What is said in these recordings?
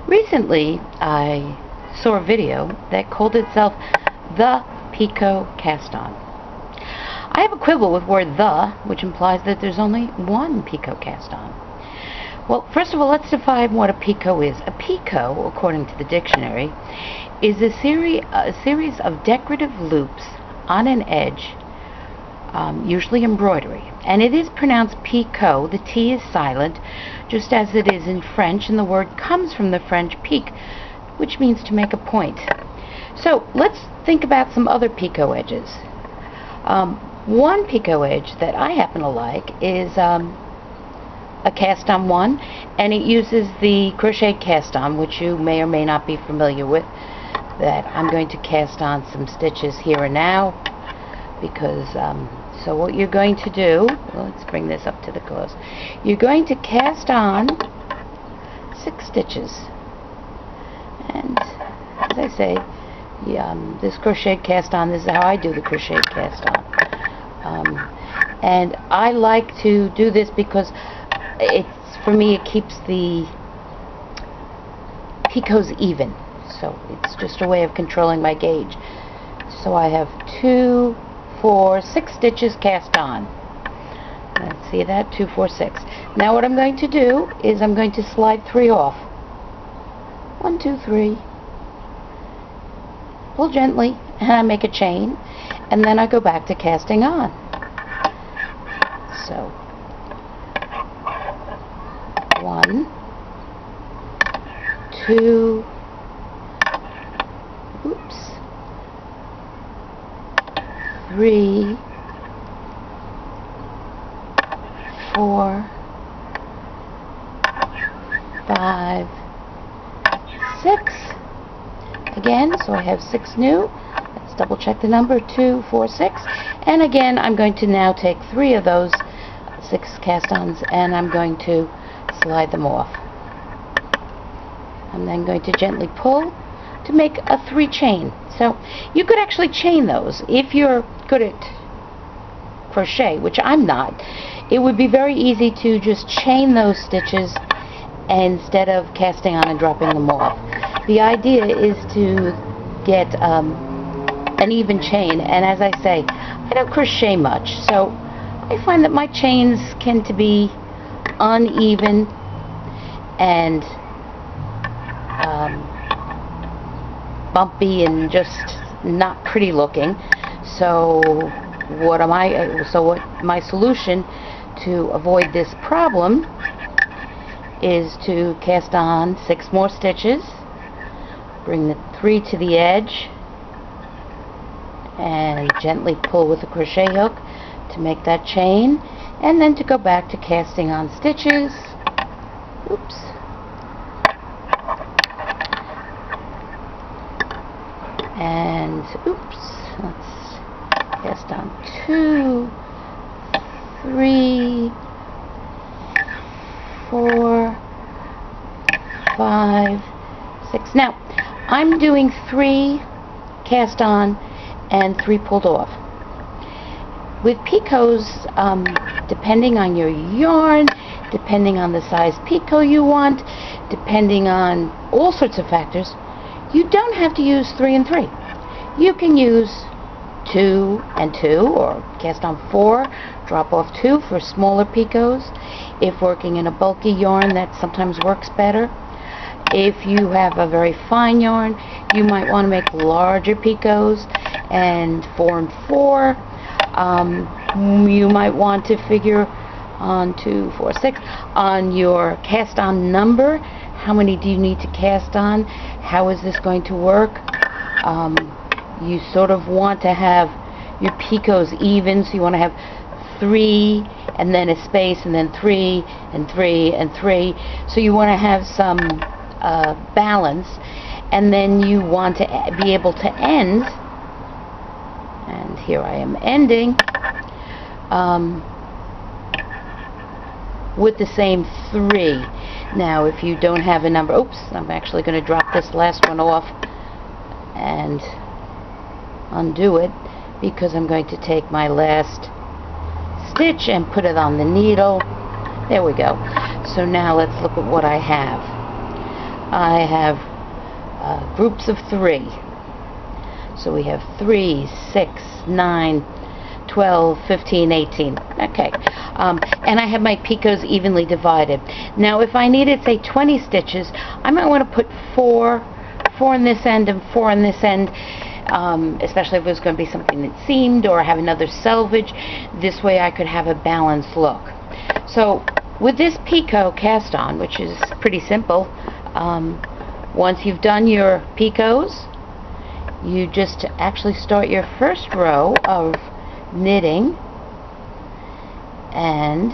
Recently, I saw a video that called itself the Picot cast-on. I have a quibble with word "the," which implies that there's only one Picot cast-on. Well, first of all, let's define what a Picot is. A Picot, according to the dictionary, is a series of decorative loops on an edge, usually embroidery. And it is pronounced Picot. The T is silent, just as it is in French, and the word comes from the French pique, which means to make a point. So let's think about some other Picot edges. One Picot edge that I happen to like is a cast-on one, and it uses the crochet cast-on, which you may or may not be familiar with. That I'm going to cast on some stitches here and now, because so what you're going to do, well, let's bring this up to the close. You're going to cast on 6 stitches, and as I say, this crochet cast on, this is how I do the crochet cast on. And I like to do this because for me it keeps the picots even, so it's just a way of controlling my gauge. So I have 2, 4, 6 stitches cast on. Let's see that, 2, 4, 6. Now what I'm going to do is I'm going to slide 3 off. 1, 2, 3. Pull gently, and I make a chain, and then I go back to casting on. So 1, 2, oops, 3, 4, 5, 6. Again, so I have 6 new. Let's double check the number, 2, 4, 6. And again, I'm going to now take 3 of those 6 cast-ons and I'm going to slide them off. I'm then going to gently pull to make a 3 chain. So you could actually chain those if you're good at crochet, which I'm not. It would be very easy to just chain those stitches instead of casting on and dropping them off. The idea is to get an even chain, and as I say, I don't crochet much, so I find that my chains tend to be uneven and bumpy and just not pretty looking. So what my solution to avoid this problem is to cast on 6 more stitches, bring the 3 to the edge, and gently pull with a crochet hook to make that chain, and then to go back to casting on stitches. Oops. And oops, let's cast on 2, 3, 4, 5, 6. Now, I'm doing 3 cast on and 3 pulled off. With picots, depending on your yarn, depending on the size picot you want, depending on all sorts of factors, you don't have to use 3 and 3. You can use 2 and 2, or cast on 4, drop off 2 for smaller picots. If working in a bulky yarn, that sometimes works better. If you have a very fine yarn, you might want to make larger picots, and 4 and 4. You might want to figure on 2, 4, 6 on your cast on number. How many do you need to cast on? How is this going to work? You sort of want to have your picots even, so you want to have 3 and then a space, and then 3 and 3 and 3. So you want to have some balance, and then you want to be able to end, and here I am ending with the same 3. Now if you don't have a number, oops, I'm actually going to drop this last one off and undo it, because I'm going to take my last stitch and put it on the needle. There we go. So now let's look at what I have. I have groups of 3. So we have 3, 6, 9, 12, 15, 18. Okay. And I have my picots evenly divided. Now if I needed, say, 20 stitches, I might want to put 4 on this end and 4 on this end, especially if it was going to be something that seamed or have another selvage. This way I could have a balanced look. So with this Picot cast on, which is pretty simple, once you've done your picots, you just actually start your first row of knitting and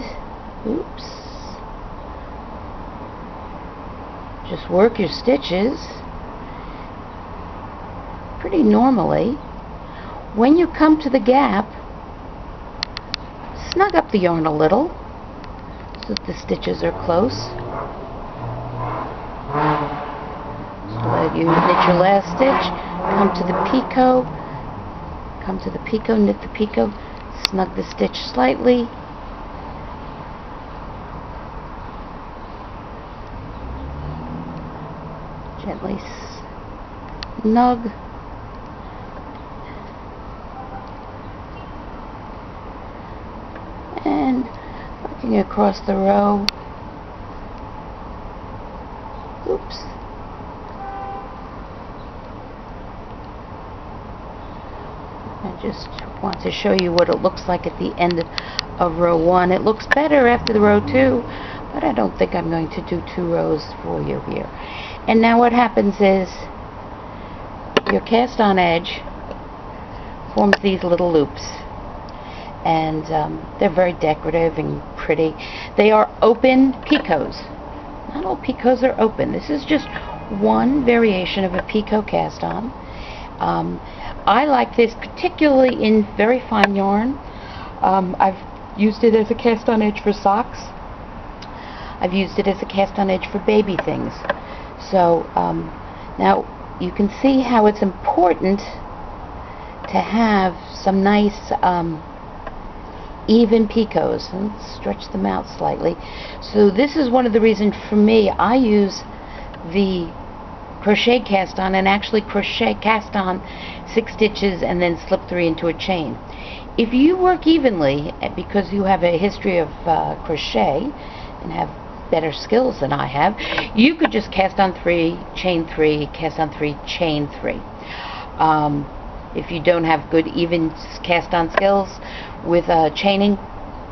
just work your stitches pretty normally. When you come to the gap, snug up the yarn a little so that the stitches are close. So let you knit your last stitch, come to the picot, knit the picot, snug the stitch slightly, gently snug, and working across the row. I just want to show you what it looks like at the end of row 1. It looks better after the row 2, but I don't think I'm going to do 2 rows for you here. And now what happens is your cast on edge forms these little loops, and they're very decorative and pretty. They are open picots. Not all picots are open. This is just one variation of a Picot cast on. I like this particularly in very fine yarn. I've used it as a cast on edge for socks. I've used it as a cast on edge for baby things. So now you can see how it's important to have some nice even picots. Let's stretch them out slightly. So this is one of the reasons for me I use the crochet cast on and actually crochet cast on 6 stitches and then slip 3 into a chain. If you work evenly, because you have a history of crochet and have better skills than I have, you could just cast on 3, chain 3, cast on 3, chain 3. If you don't have good even cast on skills with chaining,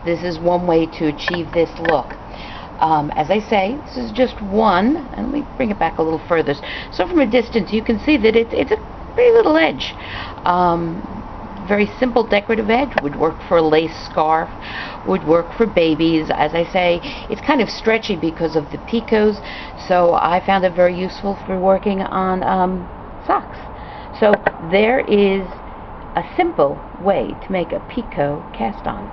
this is one way to achieve this look. As I say, this is just one, and let me bring it back a little further. So from a distance you can see that it's a pretty little edge. Very simple decorative edge, would work for a lace scarf, would work for babies. As I say, it's kind of stretchy because of the picots, so I found it very useful for working on socks. So there is a simple way to make a Picot cast on.